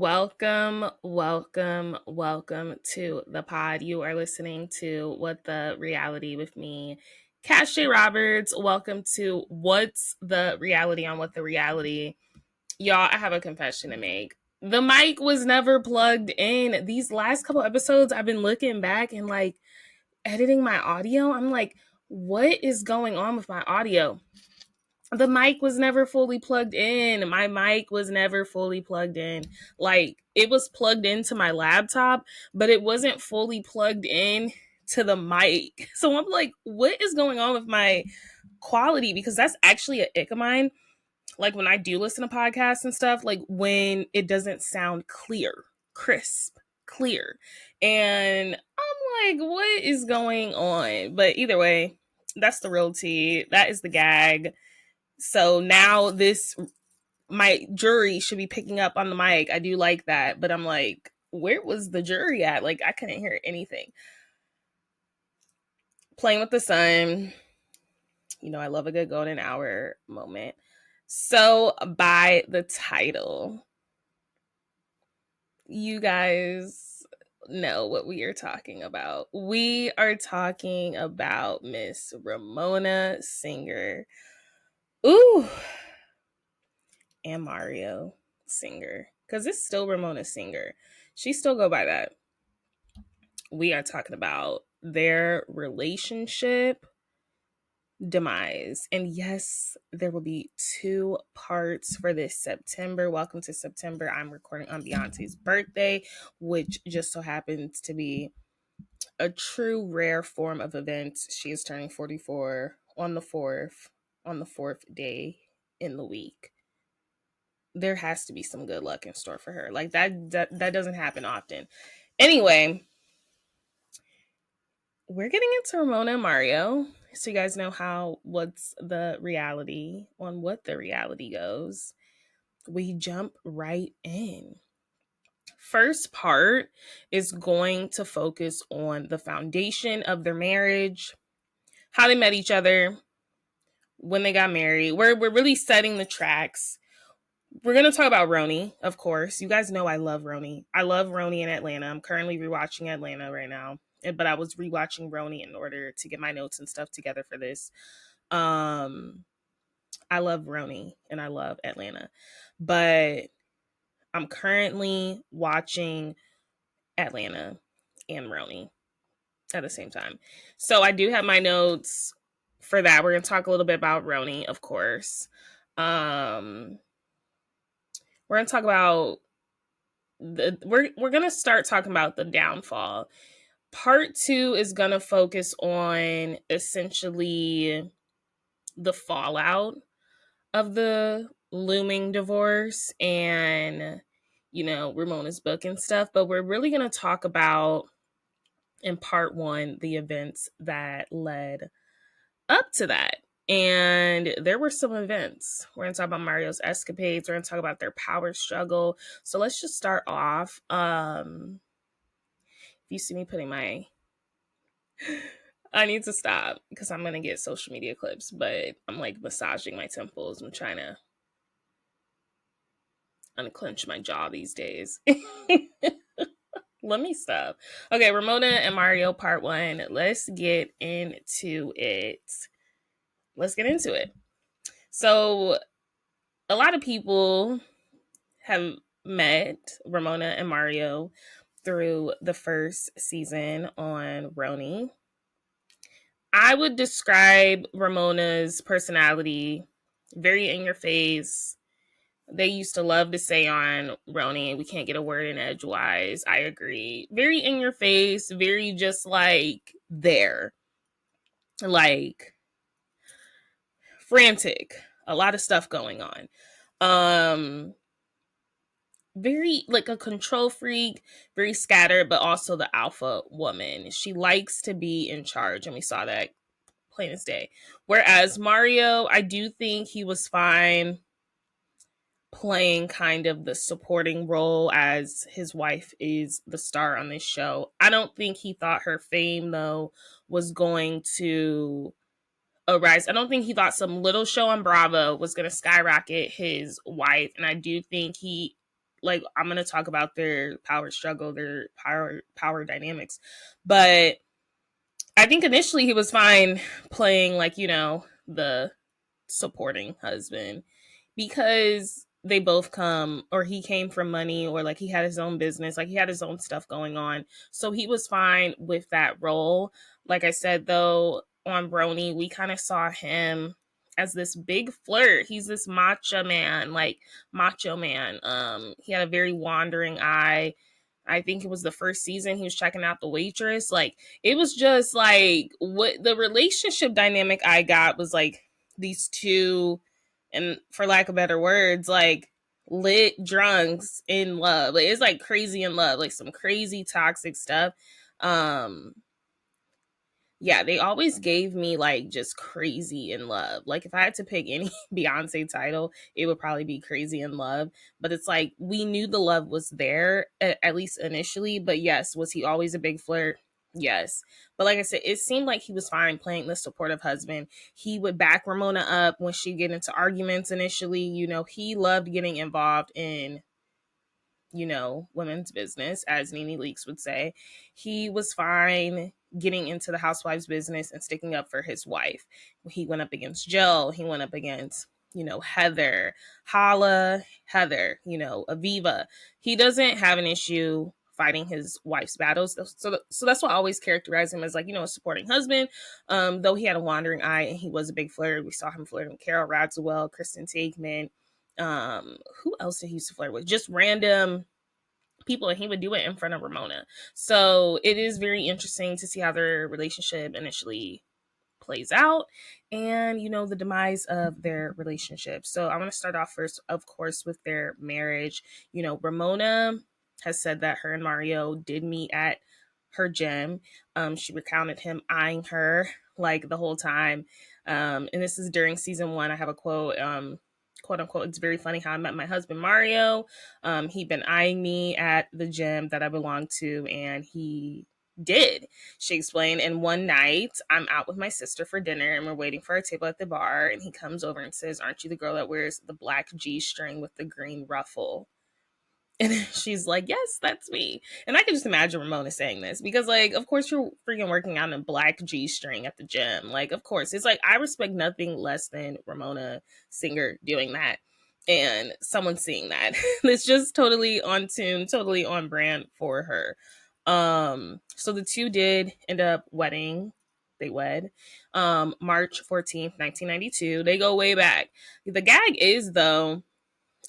Welcome to the pod. You are listening to What the Reality with me, Cash J. Roberts. Welcome to What's the Reality on What the Reality. Y'all, I have a confession to make. The mic was never plugged in. These last couple episodes, I've been looking back and editing my audio. I'm like, what is going on with my audio? The mic was never fully plugged in. My mic was never fully plugged in. It was plugged into my laptop, but it wasn't fully plugged in to the mic. So I'm like, what is going on with my quality? Because that's actually a ick of mine. Like when I do listen to podcasts and stuff, like when it doesn't sound clear, crisp, clear. And I'm like, what is going on? But either way, that's the real tea. That is the gag. So now my jury should be picking up on the mic. I do like that, but I'm like, where was the jury at? Like, I couldn't hear anything. Playing with the sun. I love a good golden hour moment. So by the title, you guys know what we are talking about. We are talking about Miss Ramona Singer. Ooh. And Mario Singer, because it's still Ramona Singer. She still go by that. We are talking about their relationship demise. And yes, there will be 2 parts for this September. Welcome to September. I'm recording on Beyonce's birthday, which just so happens to be a true rare form of events. She is turning 44 on the 4th day in the week. There has to be some good luck in store for her. Like that doesn't happen often. Anyway, we're getting into Ramona and Mario. So you guys know what's the reality on what the reality goes. We jump right in. First part is going to focus on the foundation of their marriage, how they met each other, when they got married. We're really setting the tracks. We're going to talk about Roni, of course. You guys know I love Roni. I love Roni in Atlanta. I'm currently rewatching Atlanta right now. But I was rewatching Roni in order to get my notes and stuff together for this. I love Roni and I love Atlanta. But I'm currently watching Atlanta and Roni at the same time. So I do have my notes for that. We're going to talk a little bit about Roni, of course. We're going to talk about we're going to start talking about the downfall. Part 2 is going to focus on essentially the fallout of the looming divorce and, Ramona's book and stuff. But we're really going to talk about, in part 1, the events that led up to that. And there were some events. We're going to talk about Mario's escapades. We're going to talk about their power struggle. So let's just start off. If you see me putting I need to stop because I'm going to get social media clips, but I'm massaging my temples. I'm trying to unclench my jaw these days. Let me stop. Okay, Ramona and Mario part 1. Let's get into it. So a lot of people have met Ramona and Mario through the first season on Roni. I would describe Ramona's personality very in your face. They used to love to say on Roni, we can't get a word in edgewise. I agree. Very in your face, very just there. Frantic. A lot of stuff going on. Very a control freak, very scattered, but also the alpha woman. She likes to be in charge, and we saw that plain as day. Whereas Mario, I do think he was fine playing kind of the supporting role as his wife is the star on this show. I don't think he thought her fame, though, was going to arise. I don't think he thought some little show on Bravo was going to skyrocket his wife. And I do think he like I'm gonna talk about their power struggle, their power dynamics. But I think initially he was fine playing like, the supporting husband, because they both come, or he came from money, or like he had his own business, like he had his own stuff going on. So he was fine with that role. Like I said, though, on Brony, we kind of saw him as this big flirt. He's this macho man. He had a very wandering eye. I think it was the first season he was checking out the waitress. Like, it was just like, what the relationship dynamic I got was like these two, and for lack of better words, like lit drunks in love. Like, it's like crazy in love, like some crazy toxic stuff. Um yeah, they always gave me like just crazy in love. Like, if I had to pick any Beyonce title, it would probably be Crazy in Love. But it's like we knew the love was there, at least initially. But yes, was he always a big flirt? Yes. But like I said, it seemed like he was fine playing the supportive husband. He would back Ramona up when she'd get into arguments initially. He loved getting involved in women's business, as Nene Leakes would say. He was fine getting into the Housewives business and sticking up for his wife. He went up against Jill. He went up against, Heather, Hala, Heather, Aviva. He doesn't have an issue fighting his wife's battles. So that's what I always characterize him as, like, a supporting husband. Though he had a wandering eye and he was a big flirt. We saw him flirting with Carol Radswell, Kristen Takeman. Who else did he used to flirt with? Just random people, and he would do it in front of Ramona. So it is very interesting to see how their relationship initially plays out, and the demise of their relationship. So I want to start off first, of course, with their marriage. Ramona has said that her and Mario did meet at her gym. She recounted him eyeing her like the whole time. And this is during season 1. I have a quote, quote unquote, "It's very funny how I met my husband Mario. He'd been eyeing me at the gym that I belonged to, and he did," she explained. "And one night I'm out with my sister for dinner, and we're waiting for our table at the bar, and he comes over and says, 'Aren't you the girl that wears the black G-string with the green ruffle?'" And she's like, "Yes, that's me." And I can just imagine Ramona saying this because, like, of course you're freaking working out in a black G-string at the gym. Like, of course. It's like, I respect nothing less than Ramona Singer doing that and someone seeing that. It's just totally on tune, totally on brand for her. So the two did end up wedding. They wed March 14th, 1992. They go way back. The gag is, though,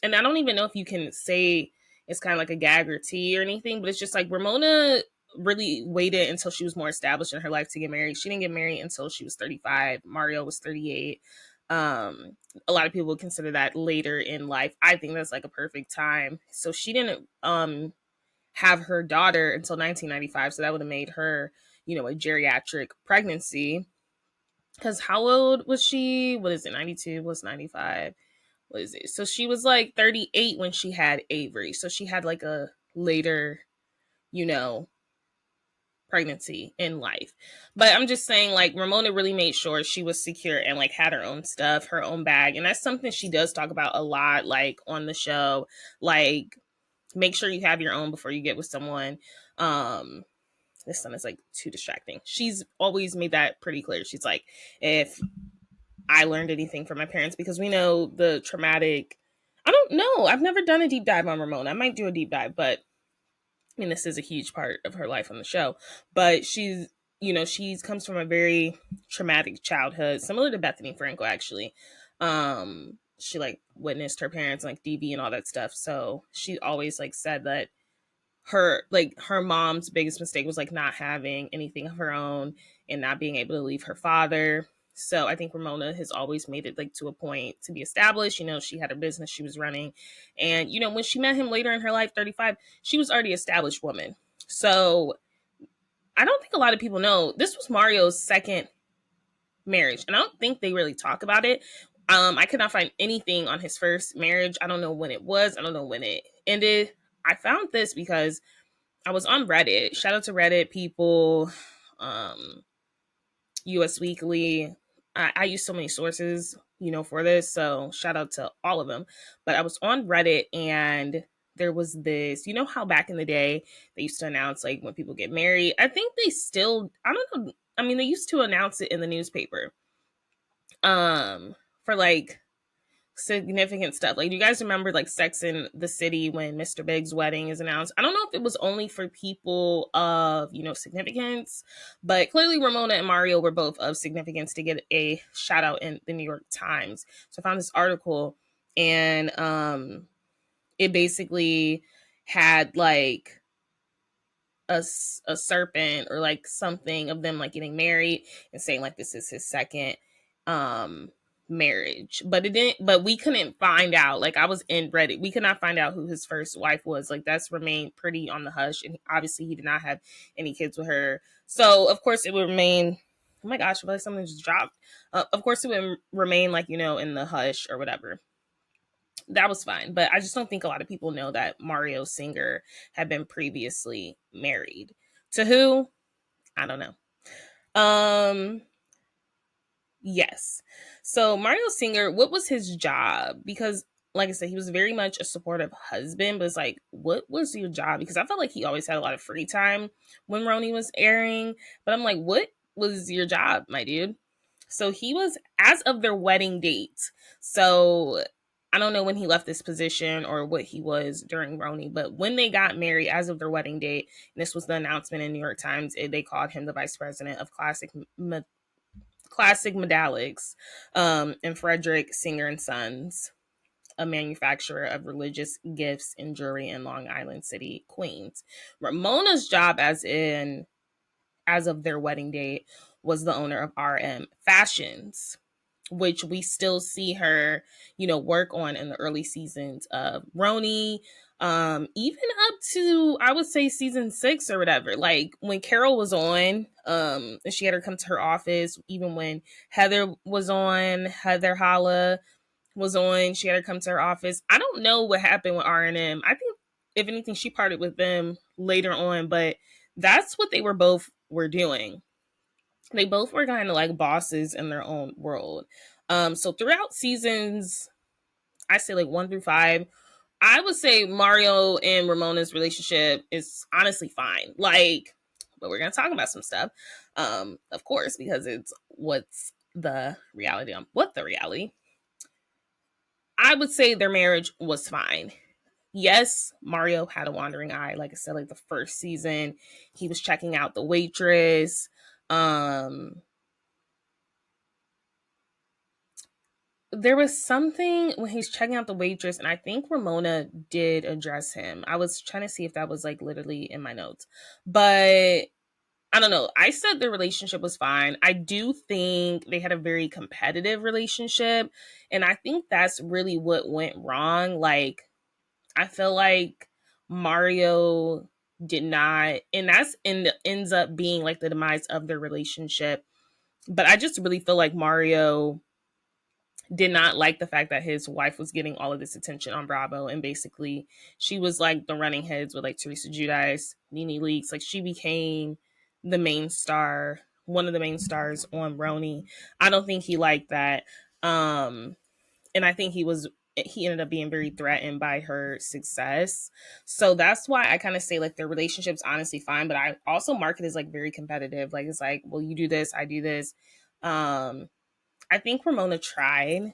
and I don't even know if you can say it's kind of like a gag or tea or anything, but it's just like Ramona really waited until she was more established in her life to get married. She didn't get married until she was 35. Mario was 38. A lot of people would consider that later in life. I think that's like a perfect time. So she didn't have her daughter until 1995. So that would have made her, a geriatric pregnancy. Because how old was she? What is it? 92 was 95. What is it? So she was like 38 when she had Avery. So she had like a later, you know, pregnancy in life. But I'm just saying, like, Ramona really made sure she was secure and like had her own stuff, her own bag. And that's something she does talk about a lot, like on the show. Like, make sure you have your own before you get with someone. This one is like too distracting. She's always made that pretty clear. She's like, if I learned anything from my parents, because we know the traumatic. I don't know. I've never done a deep dive on Ramona. I might do a deep dive, but I mean, this is a huge part of her life on the show. But she's comes from a very traumatic childhood, similar to Bethany Frankel, actually. She like witnessed her parents like DV and all that stuff. So she always like said that her mom's biggest mistake was like not having anything of her own and not being able to leave her father. So I think Ramona has always made it like to a point to be established. She had a business she was running. And, when she met him later in her life, 35, she was already an established woman. So I don't think a lot of people know this was Mario's second marriage. And I don't think they really talk about it. I could not find anything on his first marriage. I don't know when it was. I don't know when it ended. I found this because I was on Reddit. Shout out to Reddit people, US Weekly. I use so many sources, for this. So shout out to all of them. But I was on Reddit and there was this, you know how back in the day they used to announce like when people get married. I think they still, I don't know. I mean, they used to announce it in the newspaper for like significant stuff. Like, do you guys remember like Sex in the City when Mr. Big's wedding is announced? I don't know if it was only for people of, you know, significance, but clearly Ramona and Mario were both of significance to get a shout out in the New York Times. So I found this article, and it basically had like a serpent or like something of them like getting married and saying like this is his second um marriage, but it didn't, but we couldn't find out. Like, I was in Reddit, we could not find out who his first wife was. Like, that's remained pretty on the hush, and obviously he did not have any kids with her, so of course it would remain, oh my gosh, I feel like something just dropped. Of course it would remain, like, you know, in the hush or whatever. That was fine. But I just don't think a lot of people know that Mario Singer had been previously married. To who? I don't know. Um, yes. So Mario Singer, what was his job? Because like I said, he was very much a supportive husband, but it's like, what was your job? Because I felt like he always had a lot of free time when Roni was airing. But I'm like, what was your job, my dude? So he was, as of their wedding date. So I don't know when he left this position or what he was during Roni, but when they got married, as of their wedding date, and this was the announcement in New York Times, they called him the vice president of classic medallics, and Frederick Singer and Sons, a manufacturer of religious gifts and jewelry in Long Island City, Queens. Ramona's job, as of their wedding date, was the owner of RM Fashions, which we still see her, you know, work on in the early seasons of Roni, even up to, I would say, season 6 or whatever. Like when Carol was on, and she had her come to her office, even when Heather was on, Heather Holla was on, she had her come to her office. I don't know what happened with R&M. I think if anything, she parted with them later on, but that's what they were doing. They both were kind of like bosses in their own world. So throughout seasons, I say like 1 through 5, I would say Mario and Ramona's relationship is honestly fine. Like, but we're gonna talk about some stuff, of course, because it's what's the reality on what the reality. I would say their marriage was fine. Yes, Mario had a wandering eye. Like I said, like the first season, he was checking out the waitress. Um, there was something when he's checking out the waitress, and I think Ramona did address him. I was trying to see if that was like literally in my notes, but I don't know. I said their relationship was fine. I do think they had a very competitive relationship, and I think that's really what went wrong. Like, I feel like Mario did not, and ends up being like the demise of their relationship. But I just really feel like Mario did not like the fact that his wife was getting all of this attention on Bravo, and basically she was like the running heads with like Teresa Giudice, Nene Leakes. Like, she became the main star, one of the main stars on Roni. I don't think he liked that. And I think he ended up being very threatened by her success. So that's why I kind of say like their relationship's honestly fine, but I also mark it as like very competitive. Like, it's like, well, you do this, I do this. Um, I think Ramona tried.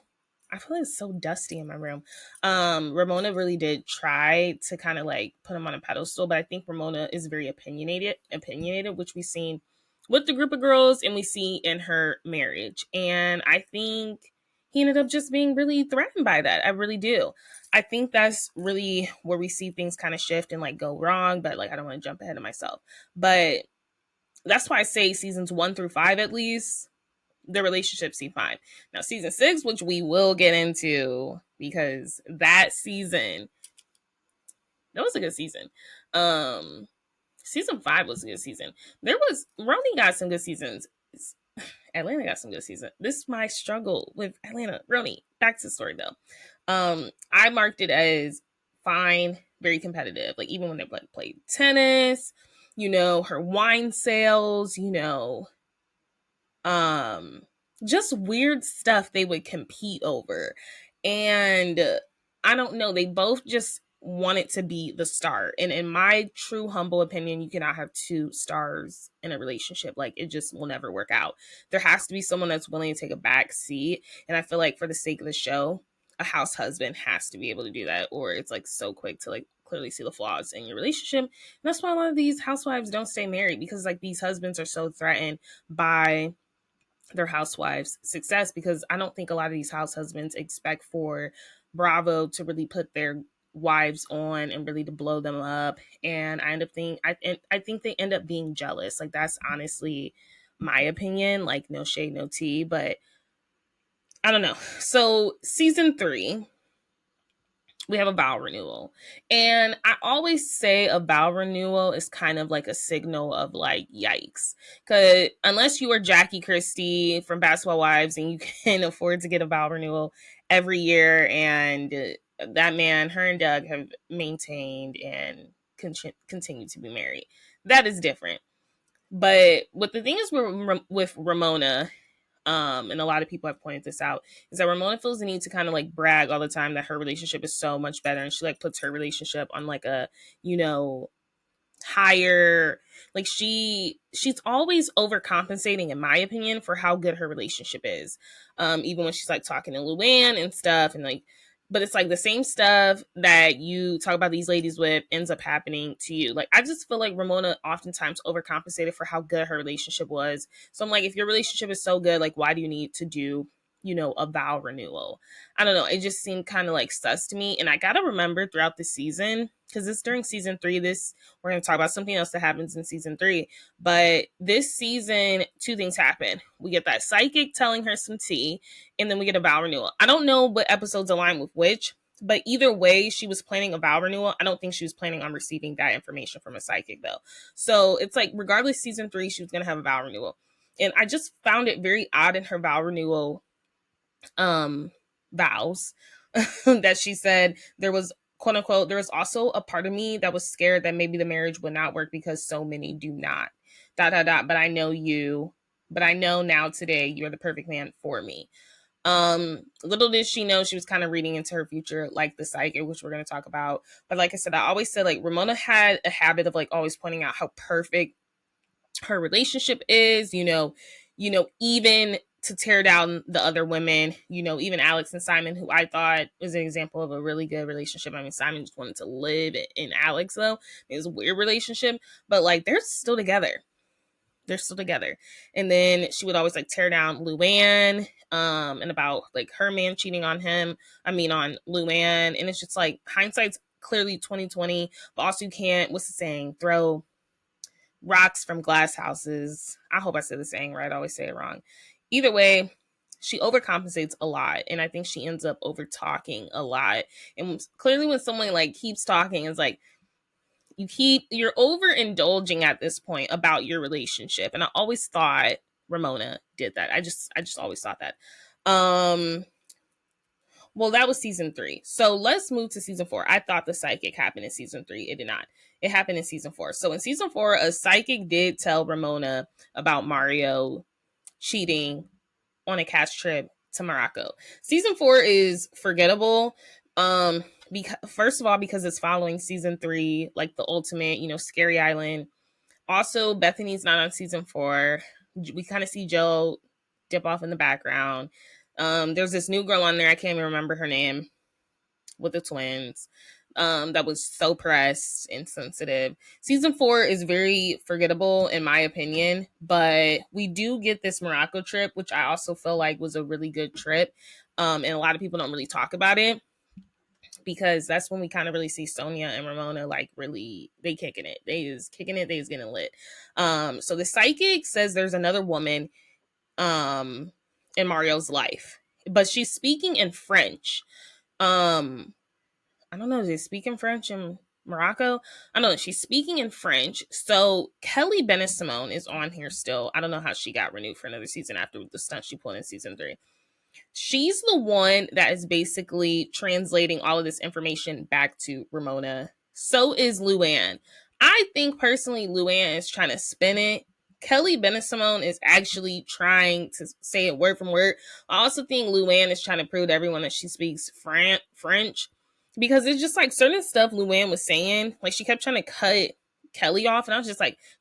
I feel like it's so dusty in my room. Ramona really did try to kind of like put him on a pedestal, but I think Ramona is very opinionated, which we've seen with the group of girls and we see in her marriage. And I think he ended up just being really threatened by that. I really do. I think that's really where we see things kind of shift and like go wrong, but like I don't want to jump ahead of myself. But that's why I say seasons 1 through 5 at least, the relationship seemed fine. Now, season 6, which we will get into, because that season, that was a good season. Season 5 was a good season. Roni got some good seasons. Atlanta got some good seasons. This is my struggle with Atlanta. Roni, back to the story though. I marked it as fine, very competitive. Like, even when they played tennis, you know, her wine sales, you know, just weird stuff they would compete over. And I don't know, they both just wanted to be the star. And in my true humble opinion, you cannot have two stars in a relationship. Like, it just will never work out. There has to be someone that's willing to take a back seat. And I feel like for the sake of the show, a house husband has to be able to do that, or it's like so quick to like clearly see the flaws in your relationship. And that's why a lot of these housewives don't stay married, because like these husbands are so threatened by their housewives' success, because I don't think a lot of these house husbands expect for Bravo to really put their wives on and really to blow them up. And I think they end up being jealous. Like, that's honestly my opinion. Like, no shade, no tea, but I don't know. So season 3, we have a vow renewal. And I always say a vow renewal is kind of like a signal of like, yikes. Because unless you are Jackie Christie from Basketball Wives and you can afford to get a vow renewal every year, and that man, her and Doug have maintained and continue to be married, that is different. But what the thing is with Ramona, and a lot of people have pointed this out, is that Ramona feels the need to kind of like brag all the time that her relationship is so much better, and she like puts her relationship on like a, you know, higher, like she's always overcompensating, in my opinion, for how good her relationship is. Even when she's like talking to Luann and stuff, and like, but it's like the same stuff that you talk about these ladies with ends up happening to you. Like, I just feel like Ramona oftentimes overcompensated for how good her relationship was. So I'm like, if your relationship is so good, like, why do you need to do, you know, a vow renewal? I don't know. It just seemed kind of like sus to me. And I gotta remember throughout the season, because it's during season 3, this, we're going to talk about something else that happens in season 3. But this season, 2 things happen. We get that psychic telling her some tea, and then we get a vow renewal. I don't know what episodes align with which, but either way, she was planning a vow renewal. I don't think she was planning on receiving that information from a psychic, though. So it's like, regardless, season 3, she was going to have a vow renewal. And I just found it very odd in her vow renewal vows that she said there was, quote unquote, there was also a part of me that was scared that maybe the marriage would not work because so many do not. Dot dot dot. But I know you. But I know now today you're the perfect man for me. Little did she know she was kind of reading into her future, like the psychic, which we're going to talk about. But like I said, I always said like Ramona had a habit of like always pointing out how perfect her relationship is, even to tear down the other women, even Alex and Simon, who I thought was an example of a really good relationship. I mean, Simon just wanted to live in Alex, though. It was a weird relationship, but like they're still together. They're still together. And then she would always like tear down Luann, and about like her man cheating on on Luann. And it's just like hindsight's clearly 2020, but also you can't, what's the saying, throw rocks from glass houses. I hope I said the saying right. I always say it wrong. Either way, she overcompensates a lot, and I think she ends up over talking a lot. And clearly, when someone like keeps talking, it's like you're overindulging at this point about your relationship. And I always thought Ramona did that. I just always thought that. Well, that was season 3. So let's move to season 4. I thought the psychic happened in season 3. It did not. It happened in season 4. So in season 4, a psychic did tell Ramona about Mario cheating on a cash trip to Morocco. Season 4 is forgettable. Because first of all, because it's following season 3, like the ultimate, Scary Island. Also, Bethany's not on season 4. We kind of see Joe dip off in the background. There's this new girl on there. I can't even remember her name, with the twins. That was so pressed and sensitive. Season 4 is very forgettable in my opinion, but we do get this Morocco trip, which I also feel like was a really good trip. And a lot of people don't really talk about it, because that's when we kind of really see Sonia and Ramona like really, they kicking it. They is kicking it. They is getting lit. So the psychic says there's another woman in Mario's life, but she's speaking in French. I don't know, is they speak in French in Morocco? I don't know. She's speaking in French. So Kelly Bennett Simone is on here still. I don't know how she got renewed for another season after the stunt she pulled in season 3. She's the one that is basically translating all of this information back to Ramona. So is Luann. I think personally Luann is trying to spin it. Kelly Bennett Simone is actually trying to say it word from word. I also think Luann is trying to prove to everyone that she speaks French, because it's just like certain stuff Luann was saying, like she kept trying to cut Kelly off, and I was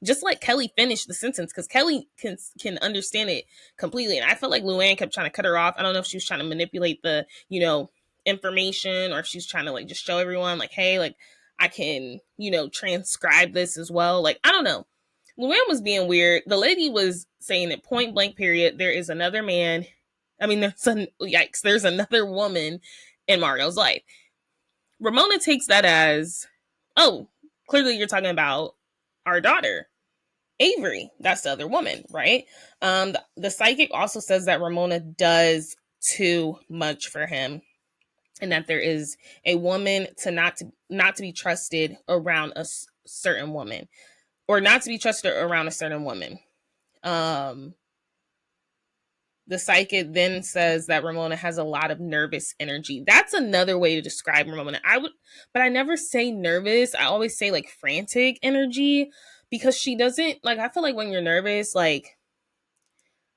just let Kelly finish the sentence because Kelly can understand it completely, and I felt like Luann kept trying to cut her off. I don't know if she was trying to manipulate the information, or if she's trying to like just show everyone like, hey, like I can transcribe this as well. Like I don't know. Luann was being weird. The lady was saying it point blank. Period. There is another man. I mean, there's another woman in Mario's life. Ramona takes that as, oh, clearly you're talking about our daughter, Avery. That's the other woman, right? The psychic also says that Ramona does too much for him, and that there is a woman not to be trusted around a certain woman, or not to be trusted around a certain woman. The psychic then says that Ramona has a lot of nervous energy. That's another way to describe Ramona. But I never say nervous. I always say like frantic energy, because she doesn't like, I feel like when you're nervous, like,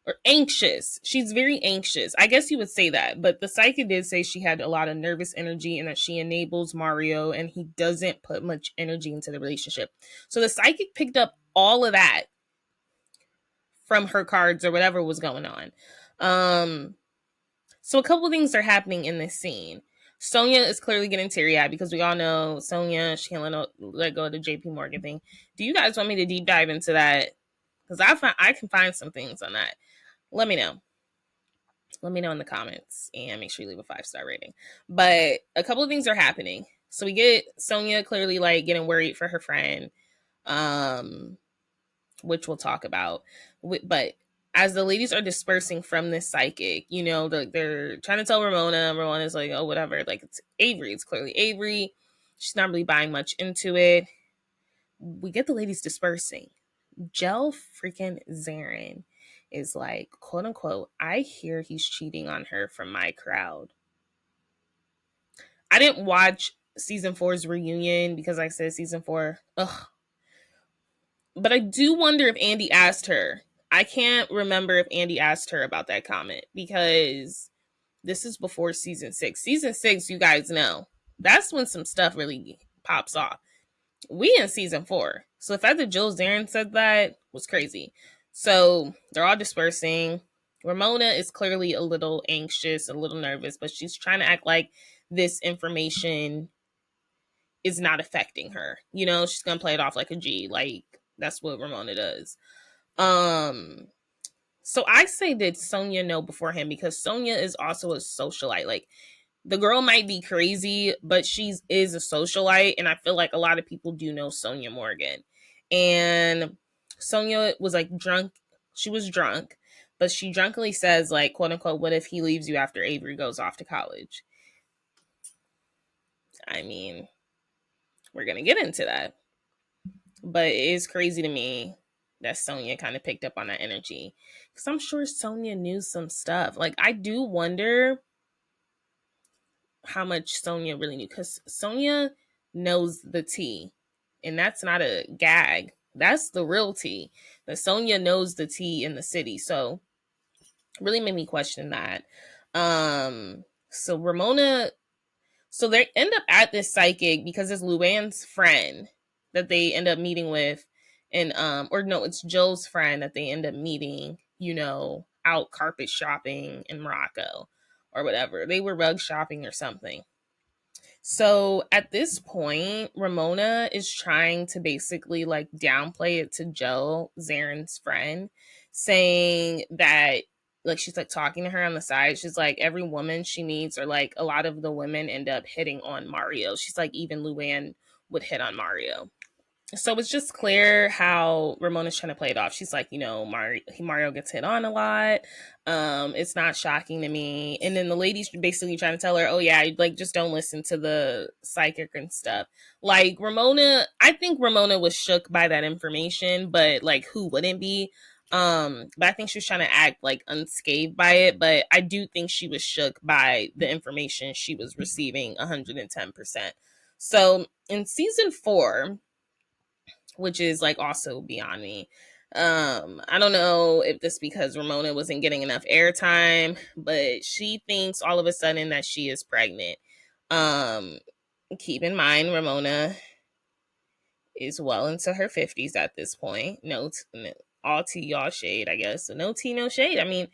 or anxious, she's very anxious. I guess you would say that. But the psychic did say she had a lot of nervous energy and that she enables Mario and he doesn't put much energy into the relationship. So the psychic picked up all of that from her cards or whatever was going on. So a couple of things are happening in this scene. Sonia is clearly getting teary-eyed because we all know Sonia, she can't let go of the JP Morgan thing. Do you guys want me to deep dive into that? Because I can find some things on that. Let me know. Let me know in the comments and make sure you leave a 5-star rating. But a couple of things are happening. So we get Sonia clearly like getting worried for her friend, which we'll talk about. But as the ladies are dispersing from this psychic, they're trying to tell Ramona. Ramona's like, oh, whatever. Like, it's Avery. It's clearly Avery. She's not really buying much into it. We get the ladies dispersing. Jel freaking Zarin is like, quote unquote, I hear he's cheating on her from my crowd. I didn't watch season 4's reunion because I said season 4, ugh. But I do wonder if Andy asked her. I can't remember if Andy asked her about that comment, because this is before season 6. Season 6, you guys know, that's when some stuff really pops off. We in season 4. So the fact that Jill Zarin said that was crazy. So they're all dispersing. Ramona is clearly a little anxious, a little nervous, but she's trying to act like this information is not affecting her. She's going to play it off like a G. Like, that's what Ramona does. So I say, did Sonia know beforehand? Because Sonia is also a socialite. Like, the girl might be crazy, but she is a socialite, and I feel like a lot of people do know Sonia Morgan. And Sonia was like drunk. She was drunk, but she drunkenly says, like, quote unquote, what if he leaves you after Avery goes off to college? I mean, we're gonna get into that, but it is crazy to me that Sonia kind of picked up on that energy, because I'm sure Sonia knew some stuff. Like, I do wonder how much Sonia really knew, because Sonia knows the tea, and that's not a gag. That's the real tea. That Sonia knows the tea in the city. So really made me question that. So Ramona, so they end up at this psychic because it's Luann's friend that they end up meeting with, and or no, it's Joe's friend that they end up meeting, out carpet shopping in Morocco or whatever. They were rug shopping or something. So at this point, Ramona is trying to basically like downplay it to Joe, Zarin's friend, saying that, like, she's like talking to her on the side. She's like, every woman she meets, or like a lot of the women end up hitting on Mario. She's like, even Luann would hit on Mario. So it's just clear how Ramona's trying to play it off. She's like, Mario gets hit on a lot. It's not shocking to me. And then the lady's basically trying to tell her, oh yeah, like, just don't listen to the psychic and stuff. Like, I think Ramona was shook by that information, but like, who wouldn't be? But I think she was trying to act like unscathed by it. But I do think she was shook by the information she was receiving 110%. So in season 4, which is like also beyond me. I don't know if this because Ramona wasn't getting enough airtime, but she thinks all of a sudden that she is pregnant. keep in mind, Ramona is well into her 50s at this point. All tea, y'all shade, I guess. So no tea, no shade. I mean,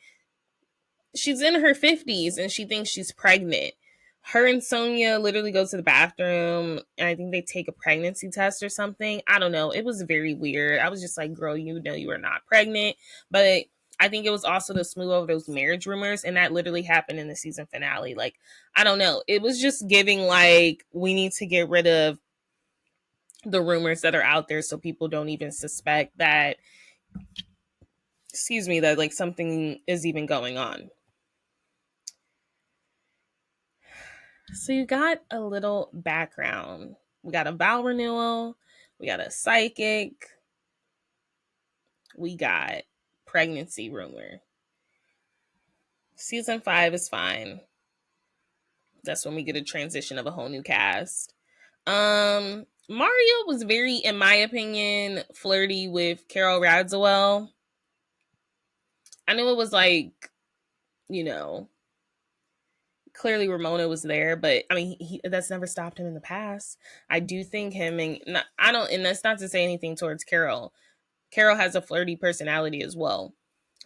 she's in her 50s and she thinks she's pregnant. Her and Sonia literally go to the bathroom and I think they take a pregnancy test or something. I don't know. It was very weird. I was just like, girl, you know you are not pregnant. But I think it was also to smooth over those marriage rumors. And that literally happened in the season finale. Like, I don't know. It was just giving like, we need to get rid of the rumors that are out there so people don't even suspect that, that like something is even going on. So you got a little background. We got a vow renewal. We got a psychic. We got pregnancy rumor. Season 5 is fine. That's when we get a transition of a whole new cast. Mario was very, in my opinion, flirty with Carol Radziwill. I knew it was like, clearly Ramona was there, but I mean, that's never stopped him in the past. I do think him and that's not to say anything towards Carol. Carol has a flirty personality as well.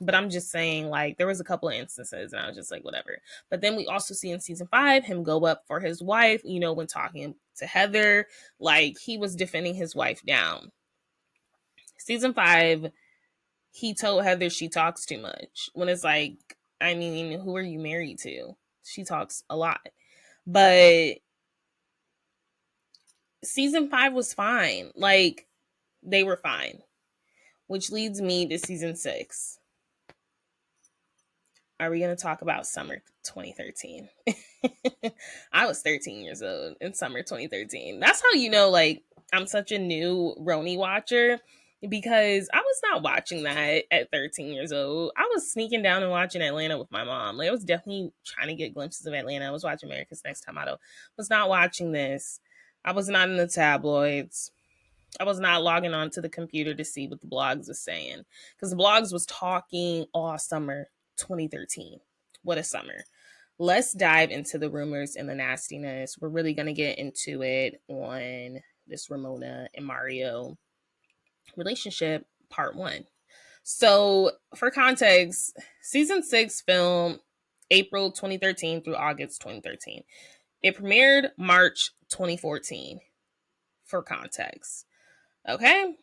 But I'm just saying, like, there was a couple of instances and I was just like, whatever. But then we also see in season 5 him go up for his wife, when talking to Heather, like he was defending his wife down. Season 5, he told Heather she talks too much. When it's like, I mean, who are you married to? She talks a lot. But season 5 was fine. Like, they were fine. Which leads me to season 6. Are we going to talk about summer 2013? I was 13 years old in summer 2013. That's how like, I'm such a new Roni watcher, because I was not watching that at 13 years old. I was sneaking down and watching Atlanta with my mom. Like, I was definitely trying to get glimpses of Atlanta. I was watching America's Next Top Model. Was not watching this. I was not in the tabloids. I was not logging on to the computer to see what the blogs was saying, because the blogs was talking all summer 2013. What a summer. Let's dive into the rumors and the nastiness. We're really going to get into it on this Ramona and Mario relationship, part 1. So, for context, season 6 filmed April 2013 through August 2013. It premiered March 2014, for context. Okay?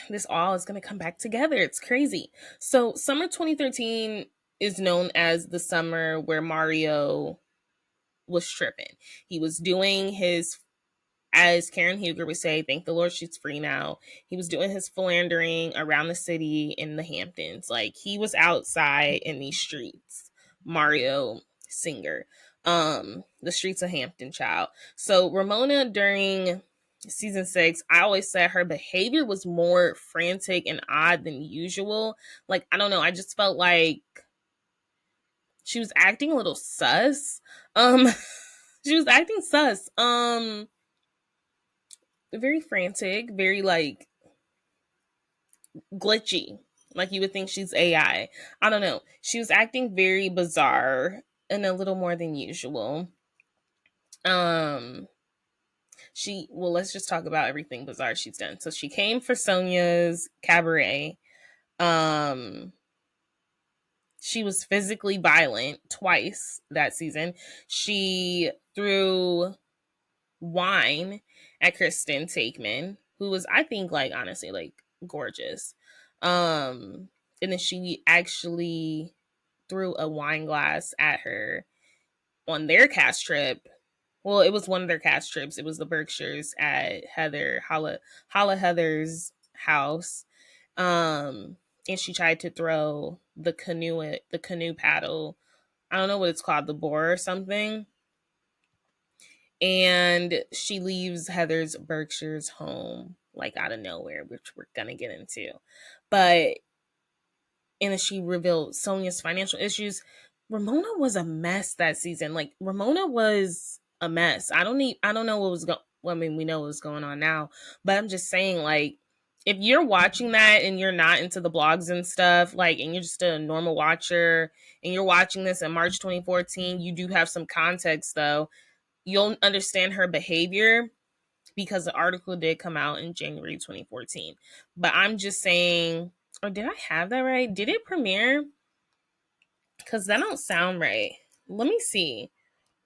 This all is going to come back together. It's crazy. So, summer 2013 is known as the summer where Mario was tripping. He was doing his, as Karen Huger would say, thank the Lord she's free now. He was doing his philandering around the city in the Hamptons. Like, he was outside in these streets. Mario Singer. The streets of Hampton, child. So Ramona, during season 6, I always said her behavior was more frantic and odd than usual. Like, I don't know, I just felt like she was acting a little sus. She was acting sus. Very frantic, very like glitchy. Like, you would think she's AI. I don't know. She was acting very bizarre and a little more than usual. Let's just talk about everything bizarre she's done. So she came for Sonia's cabaret. She was physically violent twice that season. She threw wine at Kristen Takeman, who was, I think, like, honestly, like, gorgeous. And then she actually threw a wine glass at her on their cast trip. Well, it was one of their cast trips. It was the Berkshires at Holla Heather's house. And she tried to throw the canoe paddle. I don't know what it's called, the boar or something. And she leaves Heather's Berkshire's home, like, out of nowhere, which we're gonna get into. But, and then she revealed Sonia's financial issues. Ramona was a mess that season. Like, Ramona was a mess. I don't know what was going. Well, I mean, we know what's going on now, but I'm just saying, like, if you're watching that and you're not into the blogs and stuff, like, and you're just a normal watcher and you're watching this in March 2014, you do have some context though. you'll understand her behavior because the article did come out in January 2014. But I'm just saying, or did I have that right? Did it premiere? Because that don't sound right. Let me see.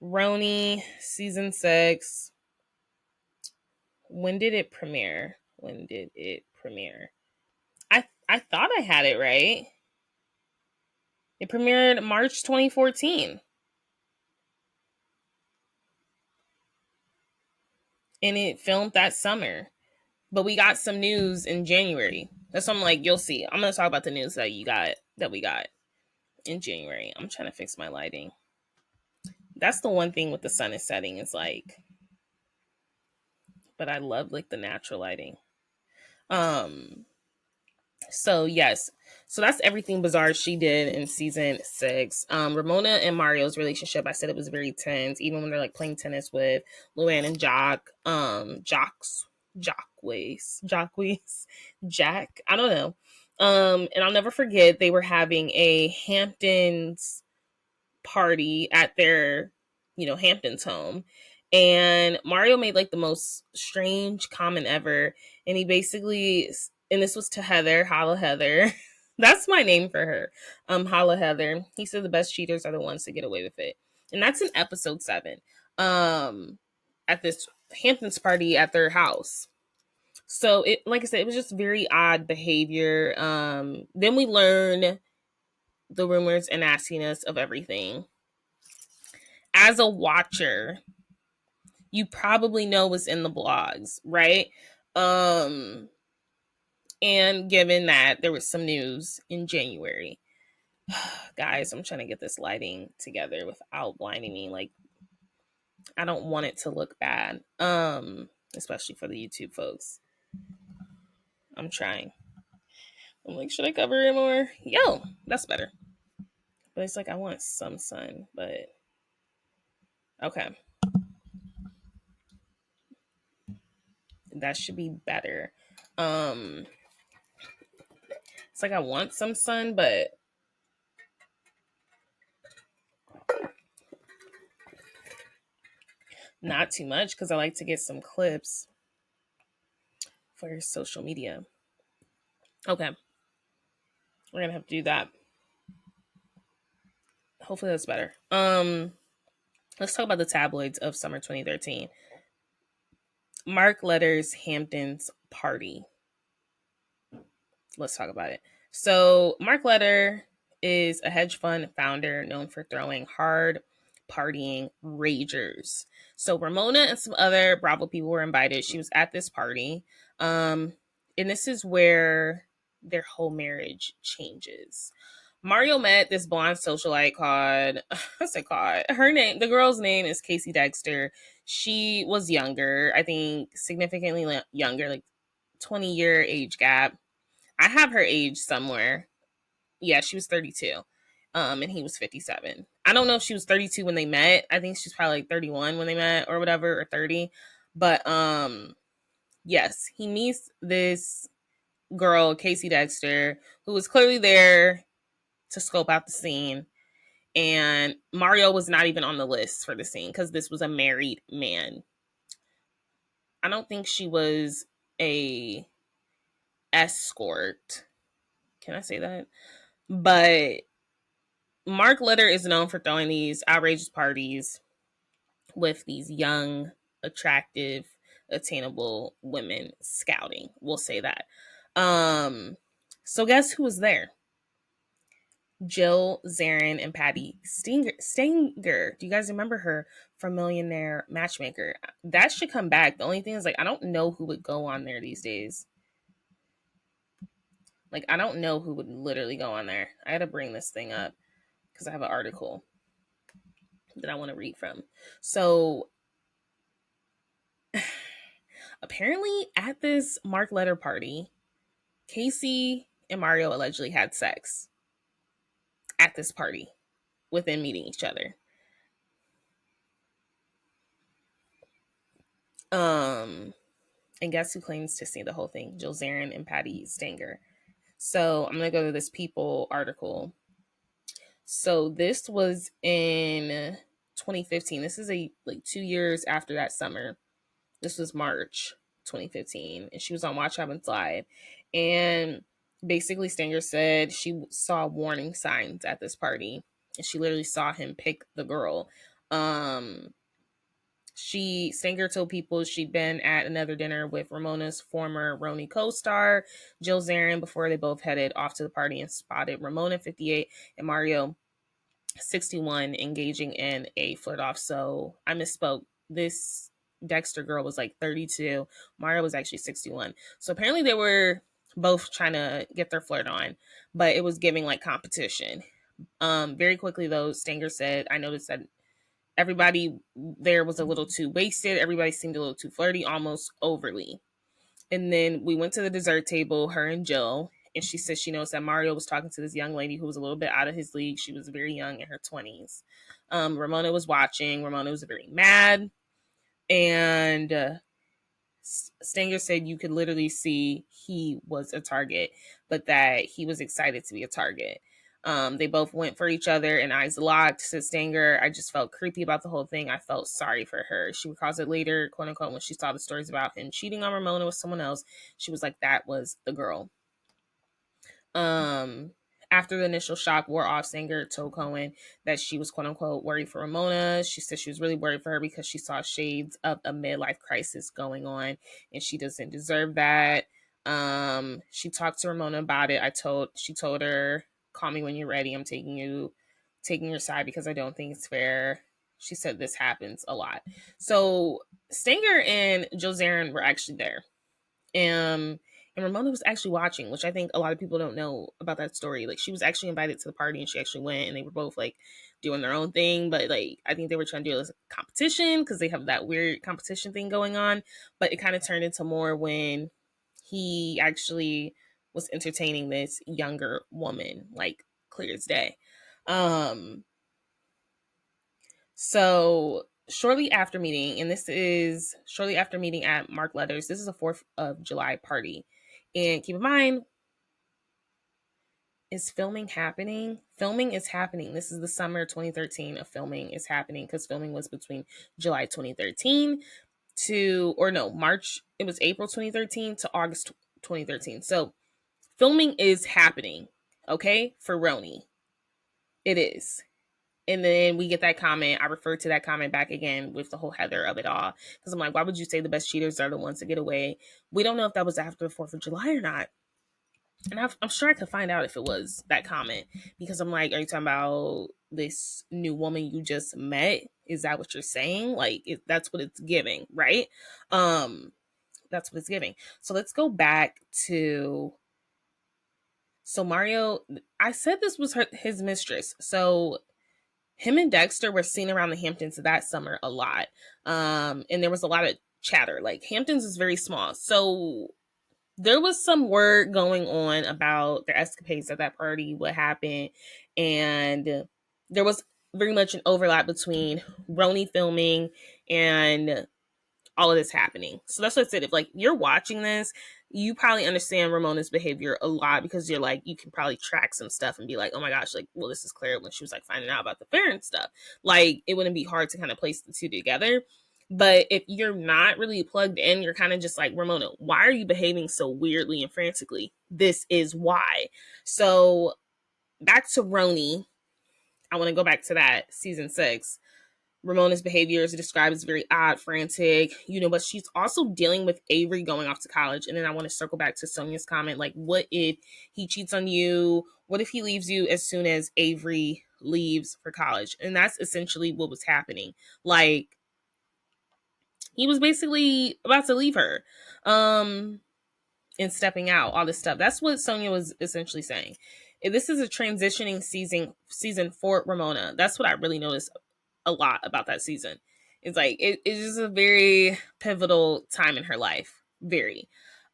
Roni season 6. When did it premiere? When did it premiere? I thought I had it right. It premiered March 2014. And it filmed that summer. But we got some news in January. That's something like you'll see. I'm gonna talk about the news that we got in January. I'm trying to fix my lighting. That's the one thing with the sun is setting is like, but I love like the natural lighting. Um So yes, so that's everything bizarre she did in season 6. Ramona and Mario's relationship, I said it was very tense, even when they're like playing tennis with Luann and Jack. I don't know. And I'll never forget they were having a Hamptons party at their, Hamptons home. And Mario made like the most strange comment ever. And he basically, and this was to Heather, Holla Heather. That's my name for her. Holla Heather. He said the best cheaters are the ones that get away with it. And that's in episode 7. At this Hamptons party at their house. So it, like I said, it was just very odd behavior. Then we learn the rumors and nastiness of everything. As a watcher, you probably know what's in the blogs, right? Um, and given that there was some news in January, guys, I'm trying to get this lighting together without blinding me. Like, I don't want it to look bad. Especially for the YouTube folks. I'm trying. I'm like, should I cover it more? Yo, that's better. But it's like I want some sun, but okay. That should be better. It's like I want some sun, but not too much because I like to get some clips for social media. Okay. We're gonna have to do that. Hopefully that's better. Let's talk about the tabloids of summer 2013. Mark Letter's Hamptons party. Let's talk about it. So Mark Letter is a hedge fund founder known for throwing hard partying ragers. So Ramona and some other Bravo people were invited. She was at this party. And this is where their whole marriage changes. Mario met this blonde socialite called, what's it called? Her name, the girl's name is Casey Dexter. She was younger, I think significantly younger, like 20-year age gap. I have her age somewhere. Yeah, she was 32. And he was 57. I don't know if she was 32 when they met. I think she's probably like 31 when they met or whatever, or 30. But yes, he meets this girl, Casey Dexter, who was clearly there to scope out the scene. And Mario was not even on the list for the scene because this was a married man. I don't think she was a escort. Can I say that? But Mark Litter is known for throwing these outrageous parties with these young, attractive, attainable women scouting. We'll say that. So guess who was there? Jill Zarin and Patty Stanger. Do you guys remember her from Millionaire Matchmaker? That should come back. The only thing is, like, I don't know who would go on there these days. Like, I don't know who would literally go on there. I had to bring this thing up because I have an article that I want to read from. So apparently at this Mark Letter party, Casey and Mario allegedly had sex at this party within meeting each other. And guess who claims to see the whole thing? Jill Zarin and Patty Stanger. So I'm gonna go to this People article. So this was in 2015. This is a like 2 years after that summer. This was March 2015, and she was on Watch Up and Slide. And basically, Stanger said she saw warning signs at this party, and she literally saw him pick the girl. Stanger told people she'd been at another dinner with Ramona's former Roni co-star, Jill Zarin, before they both headed off to the party and spotted Ramona, 58, and Mario, 61, engaging in a flirt off. So I misspoke. This Dexter girl was like 32. Mario was actually 61. So apparently they were both trying to get their flirt on, but it was giving like competition. Very quickly though, Stanger said, I noticed that everybody there was a little too wasted. Everybody seemed a little too flirty, almost overly. And then we went to the dessert table, her and Jill, and she said she knows that Mario was talking to this young lady who was a little bit out of his league. She was very young, in her 20s. Ramona was watching. Ramona was very mad. And Stanger said you could literally see he was a target, but that he was excited to be a target. They both went for each other and eyes locked, said Stanger. I just felt creepy about the whole thing. I felt sorry for her. She recalls it later, quote unquote, when she saw the stories about him cheating on Ramona with someone else. She was like, that was the girl. Um, After the initial shock wore off, Sanger told Cohen that she was quote unquote worried for Ramona. She said she was really worried for her because she saw shades of a midlife crisis going on and she doesn't deserve that. She talked to Ramona about it. She told her, call me when you're ready. I'm taking your side because I don't think it's fair. She said this happens a lot. So Stanger and Joe Zarin were actually there. And Ramona was actually watching, which I think a lot of people don't know about that story. Like, she was actually invited to the party and she actually went, and they were both like doing their own thing. But like, I think they were trying to do this competition because they have that weird competition thing going on. But it kind of turned into more when he actually was entertaining this younger woman, like clear as day. So shortly after meeting, and this is shortly after meeting at Mark Letters, this is a 4th of July party. And keep in mind, is filming happening? Filming is happening. This is the summer 2013 of filming is happening because filming was between July 2013 to, or no, March, it was April 2013 to August 2013. So filming is happening, okay, for Roni. It is. And then we get that comment. I refer to that comment back again with the whole Heather of it all. Because I'm like, why would you say the best cheaters are the ones that get away? We don't know if that was after the 4th of July or not. And I'm sure I could find out if it was that comment. Because I'm like, are you talking about this new woman you just met? Is that what you're saying? Like, that's what it's giving, right? That's what it's giving. So let's go back to... So Mario, I said this was his mistress. So him and Dexter were seen around the Hamptons that summer a lot. And there was a lot of chatter. Like, Hamptons is very small. So there was some word going on about their escapades at that party, what happened. And there was very much an overlap between Roni filming and all of this happening. So that's what I said. If like you're watching this, you probably understand Ramona's behavior a lot because you're like, you can probably track some stuff and be like, oh my gosh, like, well, this is clear when she was like finding out about the fair and stuff. Like, it wouldn't be hard to kind of place the two together. But if you're not really plugged in, you're kind of just like, Ramona, why are you behaving so weirdly and frantically? This is why. So back to Roni. I want to go back to that season 6. Ramona's behavior is described as very odd, frantic, but she's also dealing with Avery going off to college. And then I want to circle back to Sonia's comment, like, what if he cheats on you? What if he leaves you as soon as Avery leaves for college? And that's essentially what was happening. Like, he was basically about to leave her and stepping out, all this stuff. That's what Sonia was essentially saying. This is a transitioning season for Ramona. That's what I really noticed a lot about that season. It's like it's just a very pivotal time in her life. Very.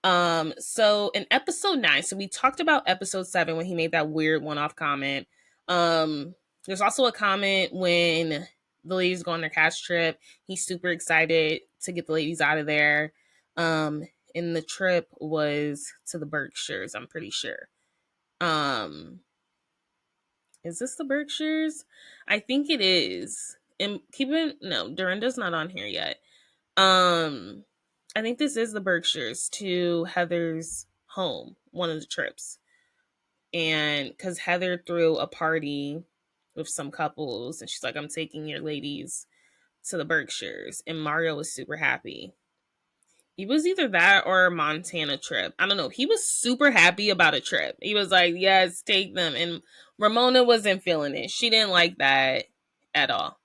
So in episode 9, so we talked about episode 7 when he made that weird one-off comment. There's also a comment when the ladies go on their cash trip. He's super excited to get the ladies out of there. And the trip was to the Berkshires, I'm pretty sure. Is this the Berkshires? I think it is. and no, Dorinda's not on here yet. I think this is the Berkshires to Heather's home, one of the trips. And because Heather threw a party with some couples, and she's like, I'm taking your ladies to the Berkshires. And Mario was super happy. He was either that or a Montana trip. I don't know. He was super happy about a trip. He was like, yes, take them. And Ramona wasn't feeling it. She didn't like that at all.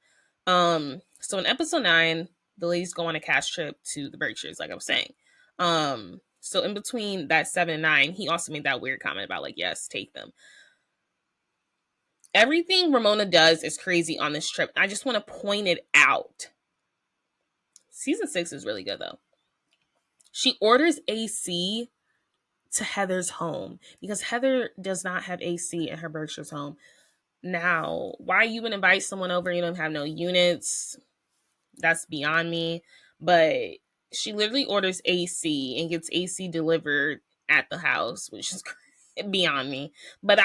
So in episode 9, the ladies go on a cash trip to the Berkshires, like I was saying. So in between that 7 and 9, he also made that weird comment about like, yes, take them. Everything Ramona does is crazy on this trip. I just want to point it out. Season 6 is really good though. She orders AC to Heather's home because Heather does not have AC in her Berkshire's home. Now, why you would invite someone over and you don't have no units, that's beyond me. But she literally orders AC and gets AC delivered at the house, which is beyond me. But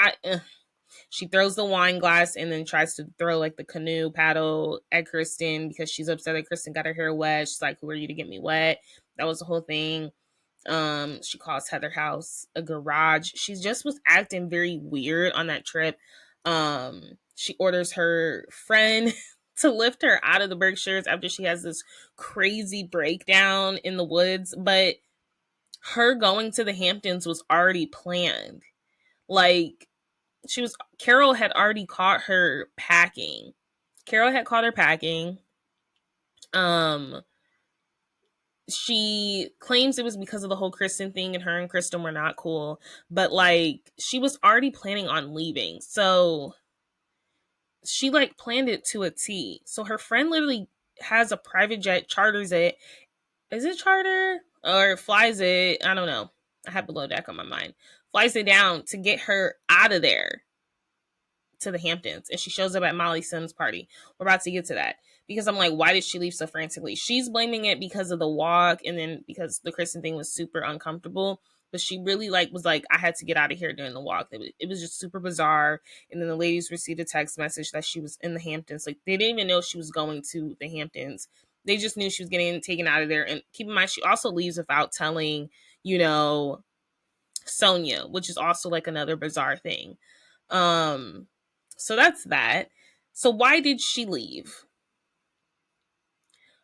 she throws the wine glass and then tries to throw like the canoe paddle at Kristen because she's upset that Kristen got her hair wet. She's like, who are you to get me wet? That was the whole thing. She calls Heather house a garage. She just was acting very weird on that trip. She orders her friend to lift her out of the Berkshires after she has this crazy breakdown in the woods. But her going to the Hamptons was already planned. Like, Carol had already caught her packing. She claims it was because of the whole Kristen thing and her and Kristen were not cool, but like she was already planning on leaving. So she like planned it to a T. So her friend literally has a private jet, charters it. Is it charter or flies it? I don't know. I have Below Deck on my mind. Flies it down to get her out of there to the Hamptons, and she shows up at Molly Sims' party. We're about to get to that because I'm like, why did she leave so frantically? She's blaming it because of the walk and then because the Kristen thing was super uncomfortable. But she really was like, I had to get out of here during the walk. It was just super bizarre. And then the ladies received a text message that she was in the Hamptons. Like, they didn't even know she was going to the Hamptons. They just knew she was getting taken out of there. And keep in mind, she also leaves without telling, Sonia, which is also like another bizarre thing. So that's that. So why did she leave?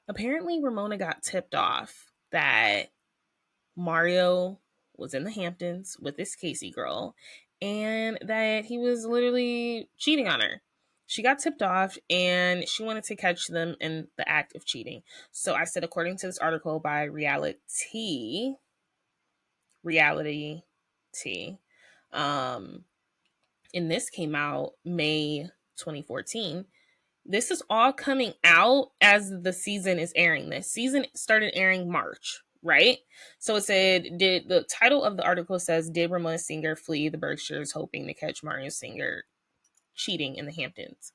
Apparently, Ramona got tipped off that Mario was in the Hamptons with this Casey girl and that he was literally cheating on her. She got tipped off and she wanted to catch them in the act of cheating. So I said, according to this article by Reality T, and this came out May 2014. This is all coming out as the season is airing. This season started airing March, right? So it said, the title of the article says, did Ramona Singer flee the Berkshires hoping to catch Mario Singer cheating in the Hamptons?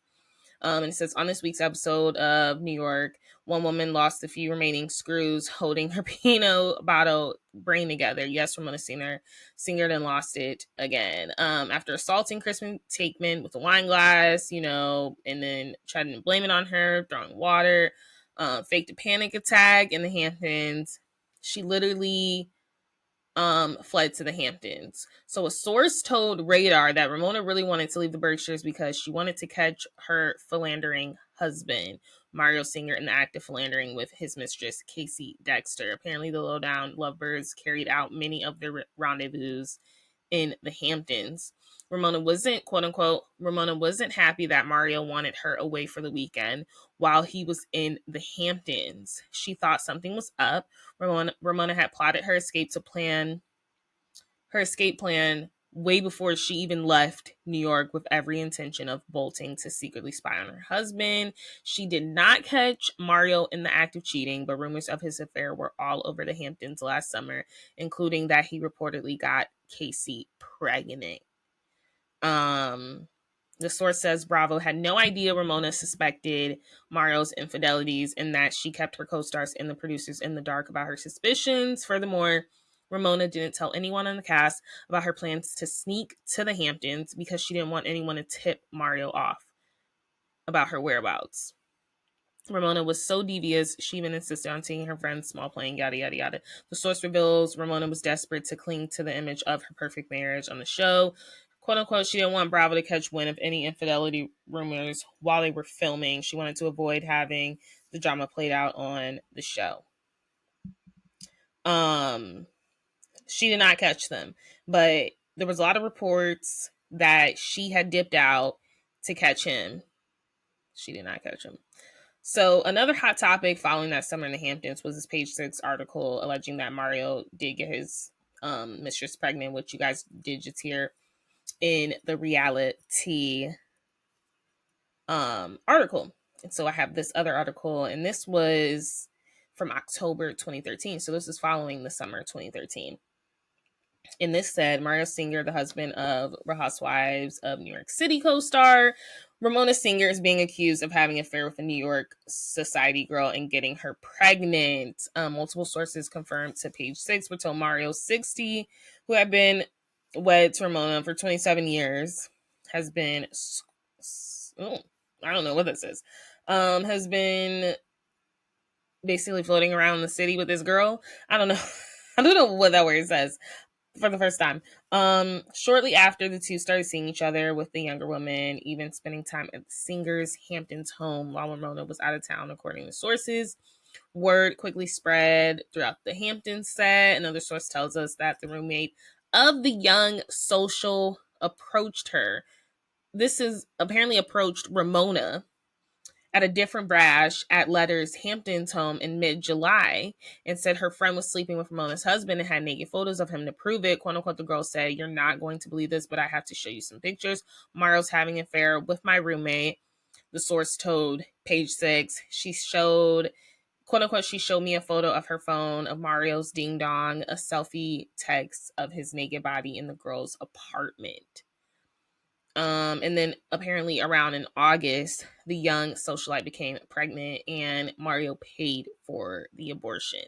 And it says, on this week's episode of New York, one woman lost a few remaining screws holding her Pinot bottle brain together. Yes, Ramona Singer then lost it again. After assaulting Kristen Takeman with a wine glass, and then trying to blame it on her, throwing water, faked a panic attack in the Hamptons. She literally fled to the Hamptons. So a source told Radar that Ramona really wanted to leave the Berkshires because she wanted to catch her philandering husband, Mario Singer, in the act of philandering with his mistress, Casey Dexter. Apparently, the lowdown lovebirds carried out many of their rendezvous in the Hamptons. Ramona wasn't, quote unquote, Ramona wasn't happy that Mario wanted her away for the weekend while he was in the Hamptons. She thought something was up. Ramona had plotted her escape plan way before she even left New York with every intention of bolting to secretly spy on her husband. She did not catch Mario in the act of cheating, but rumors of his affair were all over the Hamptons last summer, including that he reportedly got Casey pregnant. The source says Bravo had no idea Ramona suspected Mario's infidelities and that she kept her co-stars and the producers in the dark about her suspicions. Furthermore, Ramona didn't tell anyone on the cast about her plans to sneak to the Hamptons because she didn't want anyone to tip Mario off about her whereabouts. Ramona was so devious, she even insisted on taking her friend's small plane, yada, yada, yada. The source reveals Ramona was desperate to cling to the image of her perfect marriage on the show. Quote unquote, she didn't want Bravo to catch wind of any infidelity rumors while they were filming. She wanted to avoid having the drama played out on the show. She did not catch them, but there was a lot of reports that she had dipped out to catch him. She did not catch him. So another hot topic following that summer in the Hamptons was this Page Six article alleging that Mario did get his mistress pregnant, which you guys did just hear in the reality article. And so I have this other article, and this was from October 2013. So this is following the summer 2013. And this said, Mario Singer, the husband of Real Housewives of New York City co-star Ramona Singer, is being accused of having an affair with a New York society girl and getting her pregnant. Multiple sources confirmed to Page Six were told Mario, 60, who had been wed to Ramona for 27 years, has been, I don't know what this is, has been basically floating around the city with this girl. I don't know. I don't know what that word says. For the first time. Shortly after, the two started seeing each other, with the younger woman even spending time at the singer's Hamptons home while Ramona was out of town, according to sources. Word quickly spread throughout the Hamptons set. Another source tells us that the roommate of the young social approached her. This is apparently approached Ramona at a different brash at Letter's Hamptons home in mid-July and said her friend was sleeping with Ramona's husband and had naked photos of him to prove it. Quote unquote, the girl said, "You're not going to believe this, but I have to show you some pictures. Mario's having an affair with my roommate." The source told Page Six. She showed, quote unquote, she showed me a photo of her phone of Mario's ding dong, a selfie text of his naked body in the girl's apartment. And then apparently around in August, the young socialite became pregnant and Mario paid for the abortion.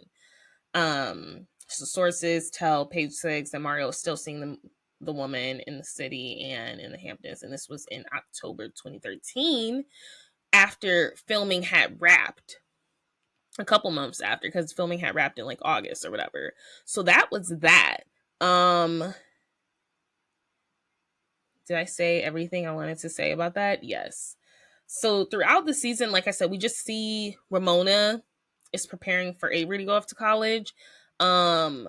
So sources tell Page Six that Mario is still seeing the woman in the city and in the Hamptons. And this was in October 2013 after filming had wrapped. A couple months after, because filming had wrapped in like August or whatever. So that was that. Did I say everything I wanted to say about that? Yes. So throughout the season, like I said, we just see Ramona is preparing for Avery to go off to college. And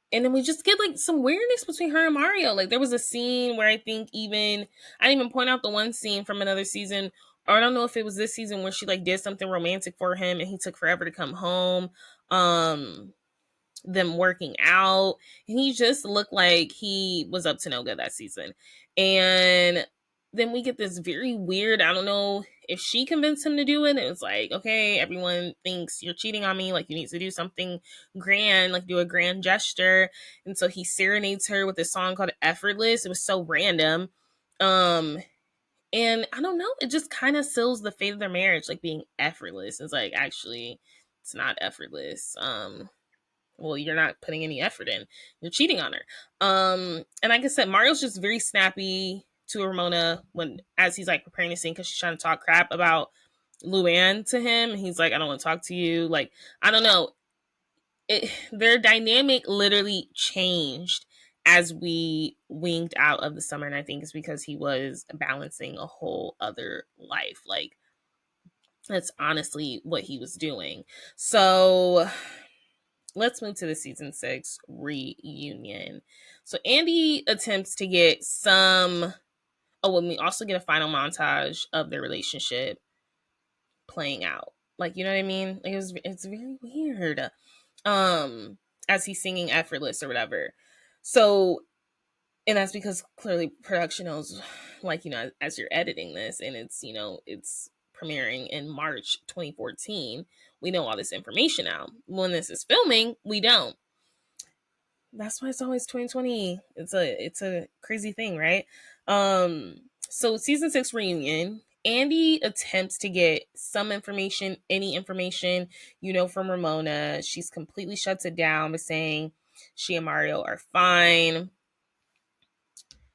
then we just get like some weirdness between her and Mario. Like there was a scene where I think I didn't even point out the one scene from another season, or I don't know if it was this season, where she like did something romantic for him and he took forever to come home. Them working out, and he just looked like he was up to no good that season. And then we get this very weird, I don't know if she convinced him to do it. It was like, okay, everyone thinks you're cheating on me, like you need to do something grand, like do a grand gesture. And so he serenades her with this song called Effortless. It was so random. And I don't know, it just kind of seals the fate of their marriage, like being effortless. It's like, actually, it's not effortless. Well, you're not putting any effort in. You're cheating on her. And like I said, Mario's just very snappy to Ramona as he's like preparing to sing, because she's trying to talk crap about Luann to him. He's like, "I don't want to talk to you." Like, I don't know. Their dynamic literally changed as we winged out of the summer, and I think it's because he was balancing a whole other life. Like, that's honestly what he was doing. So let's move to the season 6 reunion. So Andy attempts to get some. Oh, and we also get a final montage of their relationship playing out. Like, you know what I mean? Like, it's very weird. As he's singing Effortless or whatever. So, and that's because clearly production knows, like, you know, as you're editing this and it's, you know, it's premiering in March 2014, we know all this information out. When this is filming, we don't. That's why it's always 2020. It's a crazy thing, right? So season 6 reunion, Andy attempts to get some information, any information, you know, from Ramona. She's completely shuts it down by saying she and Mario are fine.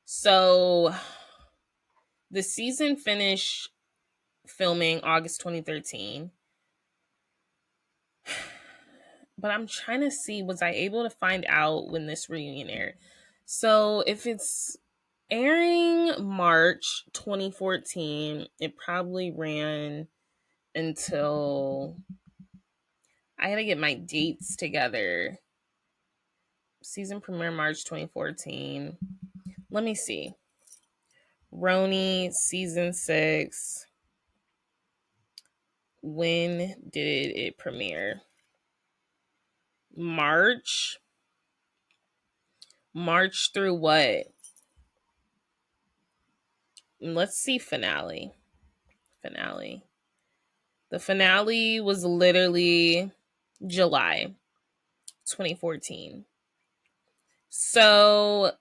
So the season finished filming August 2013. But I'm trying to see, was I able to find out when this reunion aired? So if it's airing March 2014, it probably ran until, I had to get my dates together. Season premiere March 2014. Let me see. Roni season 6. When did it premiere? March. March through what? Let's see finale. Finale. The finale was literally July 2014. So,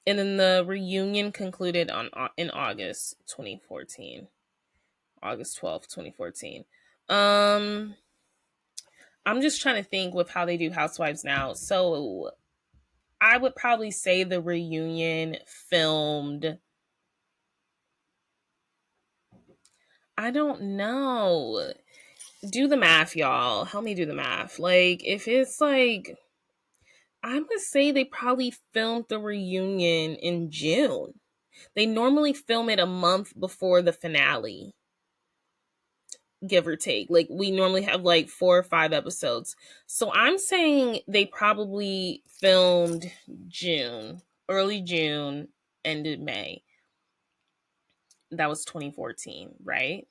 and then the reunion concluded in August 2014. August 12th, 2014. I'm just trying to think with how they do Housewives now. So, I would probably say the reunion filmed, I don't know. Do the math, y'all. Help me do the math. Like, if it's like, I'm gonna say they probably filmed the reunion in June. They normally film it a month before the finale, give or take. Like, we normally have like 4 or 5 episodes. So I'm saying they probably filmed June, early June, ended May. That was 2014, right?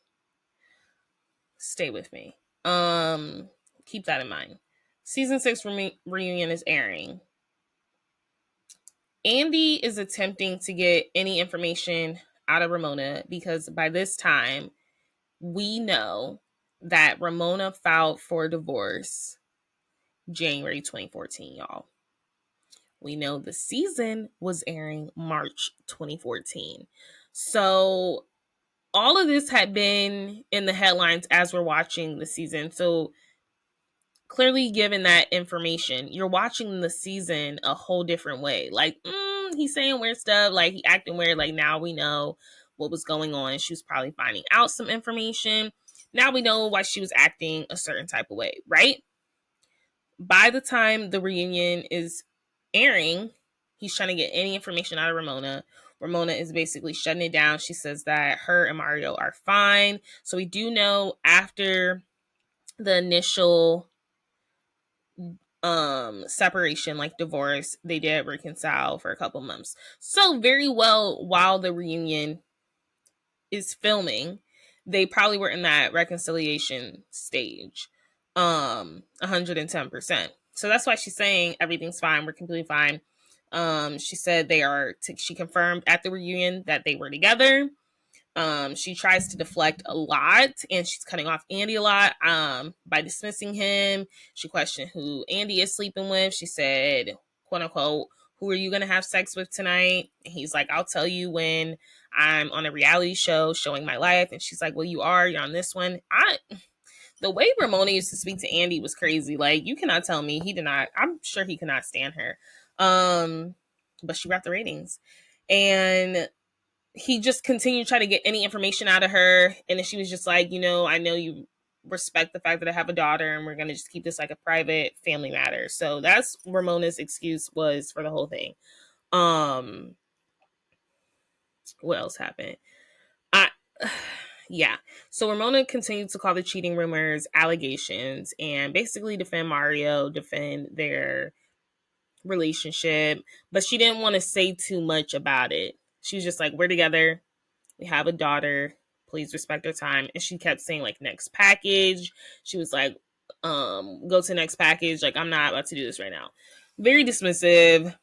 Stay with me. Keep that in mind. Season 6 reunion is airing. Andy is attempting to get any information out of Ramona because by this time, we know that Ramona filed for divorce January 2014, y'all. We know the season was airing March 2014. So all of this had been in the headlines as we're watching the season. So clearly, given that information, you're watching the season a whole different way. Like, he's saying weird stuff, like he acting weird. Like, now we know what was going on. She was probably finding out some information. Now we know why she was acting a certain type of way, right? By the time the reunion is airing, he's trying to get any information out of Ramona. Ramona is basically shutting it down. She says that her and Mario are fine. So we do know after the initial separation, like divorce, they did reconcile for a couple months. So very well, while the reunion is filming, they probably were in that reconciliation stage. 110%. So that's why she's saying everything's fine, we're completely fine. She said she confirmed at the reunion that they were together. She tries to deflect a lot and she's cutting off Andy a lot by dismissing him. She questioned who Andy is sleeping with. She said, quote unquote, who are you going to have sex with tonight? And he's like, I'll tell you when I'm on a reality show showing my life. And she's like, well, you're on this one. The way Ramona used to speak to Andy was crazy. Like, you cannot tell me he did not, I'm sure he could not stand her. But she got the ratings. And he just continued to try to get any information out of her. And then she was just like, I know you respect the fact that I have a daughter and we're going to just keep this like a private family matter. So that's Ramona's excuse was for the whole thing. What else happened? Yeah. So Ramona continued to call the cheating rumors allegations and basically defend Mario, defend their relationship, but she didn't want to say too much about it. She was just like, we're together. We have a daughter. Please respect her time. And she kept saying like next package. She was like, go to next package. Like, I'm not about to do this right now. Very dismissive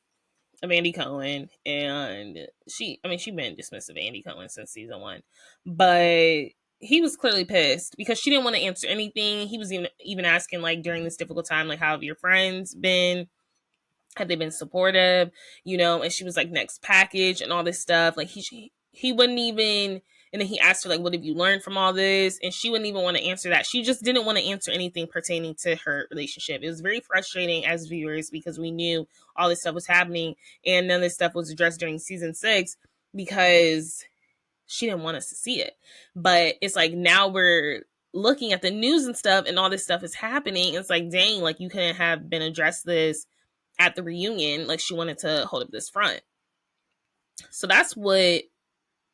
of Andy Cohen. And she's been dismissive of Andy Cohen since season 1. But he was clearly pissed because she didn't want to answer anything. He was even asking like during this difficult time, like, how have your friends been? Have they been supportive? And she was like, next package and all this stuff. Like he wouldn't even, and then he asked her like, what have you learned from all this? And she wouldn't even want to answer that. She just didn't want to answer anything pertaining to her relationship. It was very frustrating as viewers because we knew all this stuff was happening and none of this stuff was addressed during season 6 because she didn't want us to see it. But it's like now we're looking at the news and stuff, and all this stuff is happening. It's like, dang, like you couldn't have been addressed this at the reunion. Like she wanted to hold up this front. So that's what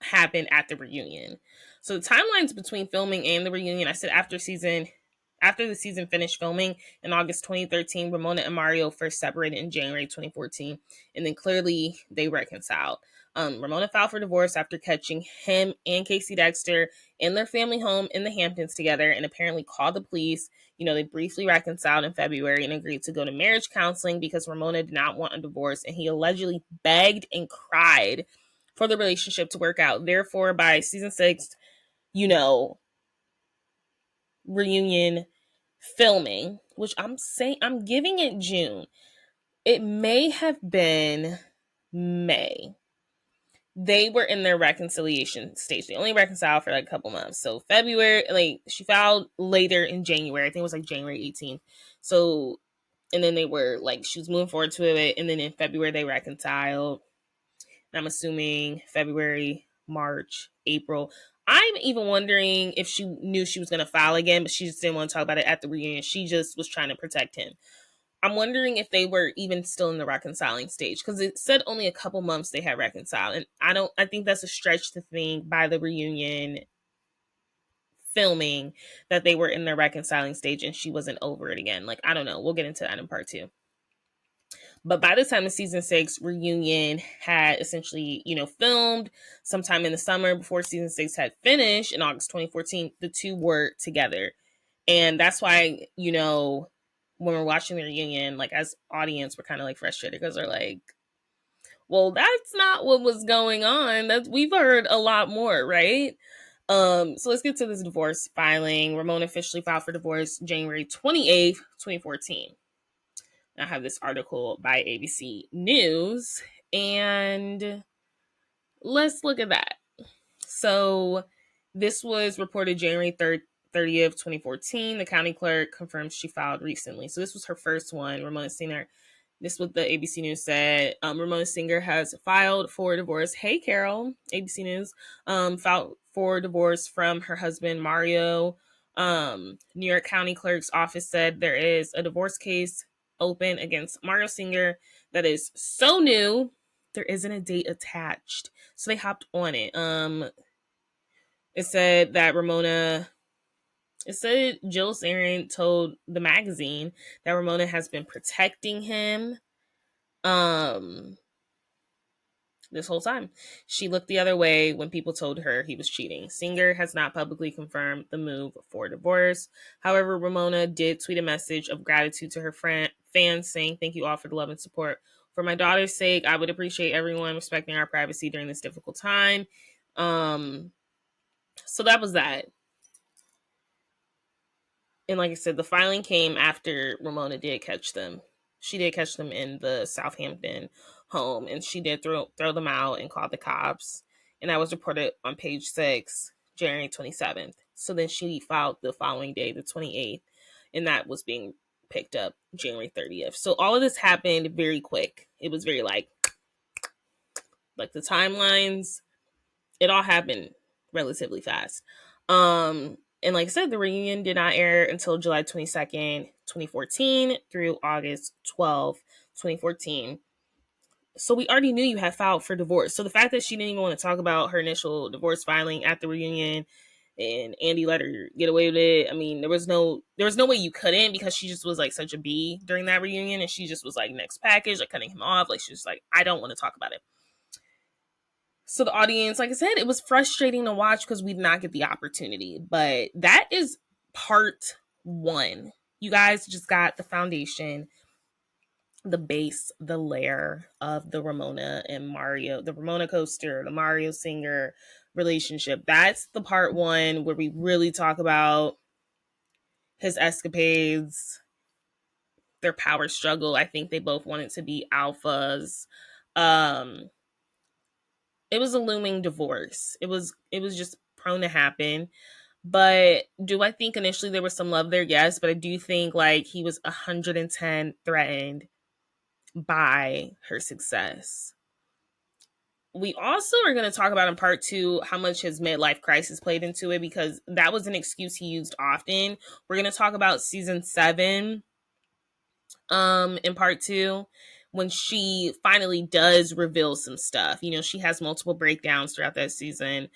happened at the reunion. So the timelines between filming and the reunion, I said after the season finished filming in August 2013, Ramona and Mario first separated in January 2014, and then clearly they reconciled. Ramona filed for divorce after catching him and Casey Dexter in their family home in the Hamptons together, and apparently called the police. They briefly reconciled in February and agreed to go to marriage counseling because Ramona did not want a divorce, and he allegedly begged and cried for the relationship to work out. Therefore, by season 6, reunion filming, which I'm giving it June. It may have been May. They were in their reconciliation stage. They only reconciled for like a couple months. So February, like she filed later in January. I think it was like January 18th. So, and then they were like, she was moving forward to it. And then in February, they reconciled. And I'm assuming February, March, April. I'm even wondering if she knew she was going to file again, but she just didn't want to talk about it at the reunion. She just was trying to protect him. I'm wondering if they were even still in the reconciling stage, because it said only a couple months they had reconciled. And I think that's a stretch to think by the reunion filming that they were in the reconciling stage and she wasn't over it again. Like, I don't know. We'll get into that in part 2. But by the time of season 6, reunion had essentially, filmed sometime in the summer before season 6 had finished in August 2014. The two were together. And that's why, when we're watching the reunion, like as audience, we're kind of like frustrated because they're like, well, that's not what was going on. We've heard a lot more, right? So let's get to this divorce filing. Ramona officially filed for divorce January 28th, 2014. I have this article by ABC News, and let's look at that. So this was reported January 30th, 2014. The county clerk confirms she filed recently. So this was her first one, Ramona Singer. This is what the ABC News said. Ramona Singer has filed for divorce. Hey, Carol, ABC News. Filed for divorce from her husband, Mario. New York County Clerk's office said there is a divorce case open against Mario Singer that is so new, there isn't a date attached. So they hopped on it. It said that Jill Zarin told the magazine that Ramona has been protecting him this whole time. She looked the other way when people told her he was cheating. Singer has not publicly confirmed the move for divorce. However, Ramona did tweet a message of gratitude to her fans saying, "Thank you all for the love and support. For my daughter's sake, I would appreciate everyone respecting our privacy during this difficult time." So that was that. And like I said, the filing came after Ramona did catch them. She did catch them in the Southampton home, and she did throw them out and call the cops. And that was reported on page 6, January 27th. So then she filed the following day, the 28th, and that was being picked up January 30th. So all of this happened very quick. It was very like the timelines, it all happened relatively fast. And like I said, the reunion did not air until July 22nd, 2014 through August 12th, 2014. So we already knew you had filed for divorce. So the fact that she didn't even want to talk about her initial divorce filing at the reunion and Andy let her get away with it. I mean, there was no way you couldn't, because she just was like such a bee during that reunion, and she just was like next package, like cutting him off. Like she was like, I don't want to talk about it. So the audience, like I said, it was frustrating to watch because we did not get the opportunity. But that is part 1. You guys just got the foundation, the base, the layer of the Ramona and Mario, the Ramona coaster, the Mario Singer relationship. That's the part 1 where we really talk about his escapades, their power struggle. I think they both wanted to be alphas. It was a looming divorce. It was just prone to happen. But do I think initially there was some love there? Yes. But I do think like he was 110 threatened by her success. we also are going to talk about in part 2 how much his midlife crisis played into it, because that was an excuse he used often. We're going to talk about season 7 in part 2, when she finally does reveal some stuff. She has multiple breakdowns throughout that season.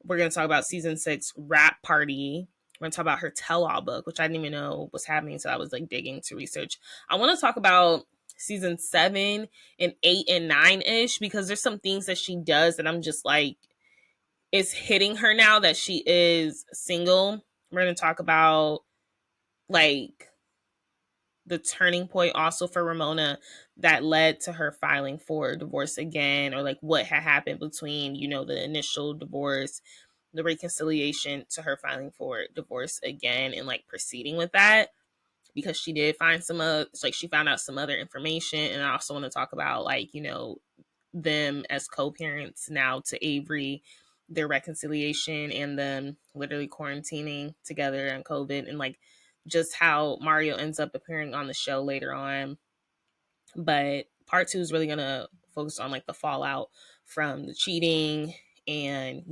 We're going to talk about season 6 rap party. We're going to talk about her tell-all book, which I didn't even know was happening, so I was like digging to research. I want to talk about season 7 and 8 and 9-ish, because there's some things that she does that I'm just like, it's hitting her now that she is single. We're going to talk about like the turning point also for Ramona that led to her filing for divorce again, or like what had happened between, the initial divorce, the reconciliation, to her filing for divorce again, and like proceeding with that, because she did find she found out some other information. And I also want to talk about like, them as co-parents now to Avery, their reconciliation, and them literally quarantining together on COVID, and like just how Mario ends up appearing on the show later on. But part 2 is really gonna focus on like the fallout from the cheating, and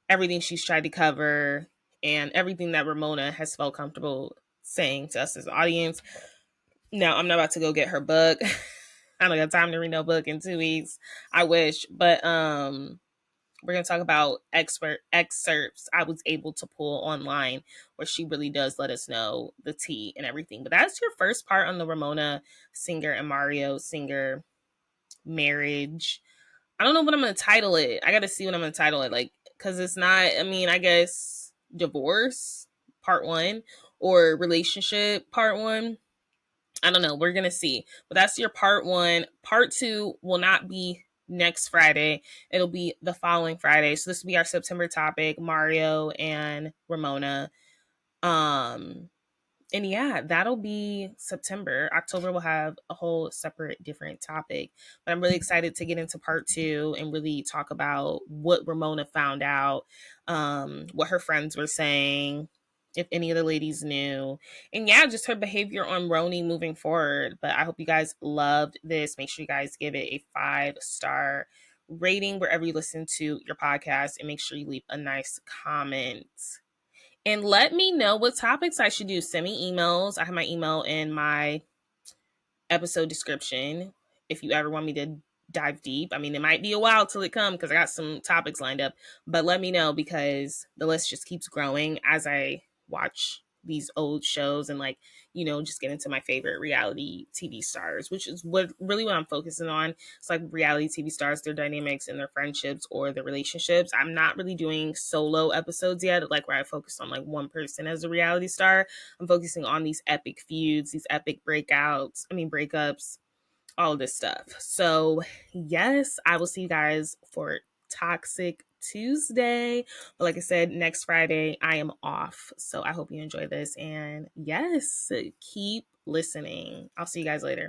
everything she's tried to cover, and everything that Ramona has felt comfortable saying to us as the audience. Now, I'm not about to go get her book. I don't got time to read no book in 2 weeks. I wish. But we're going to talk about excerpts I was able to pull online, where she really does let us know the tea and everything. But that's your first part on the Ramona Singer and Mario Singer marriage. I don't know what I'm going to title it. I got to see what I'm going to title it. Like, because it's not, I guess divorce part 1 or relationship part 1. I don't know. We're going to see. But that's your part 1. Part 2 will not be next Friday. It'll be the following Friday. So this will be our September topic, Mario and Ramona. And yeah, that'll be September. October will have a whole separate different topic. But I'm really excited to get into part 2 and really talk about what Ramona found out, what her friends were saying, if any of the ladies knew. And yeah, just her behavior on Roni moving forward. But I hope you guys loved this. Make sure you guys give it a 5-star rating wherever you listen to your podcast, and make sure you leave a nice comment. And let me know what topics I should do. Send me emails. I have my email in my episode description if you ever want me to dive deep. It might be a while till it comes, because I got some topics lined up. But let me know, because the list just keeps growing as I watch these old shows and like, just get into my favorite reality TV stars, which is what I'm focusing on. It's like reality TV stars, their dynamics and their friendships or their relationships. I'm not really doing solo episodes yet, like where I focus on like one person as a reality star. I'm focusing on these epic feuds, these epic breakups, all of this stuff. So yes, I will see you guys for Toxic Tuesday. But like I said, next Friday I am off. So I hope you enjoy this. And yes, keep listening. I'll see you guys later.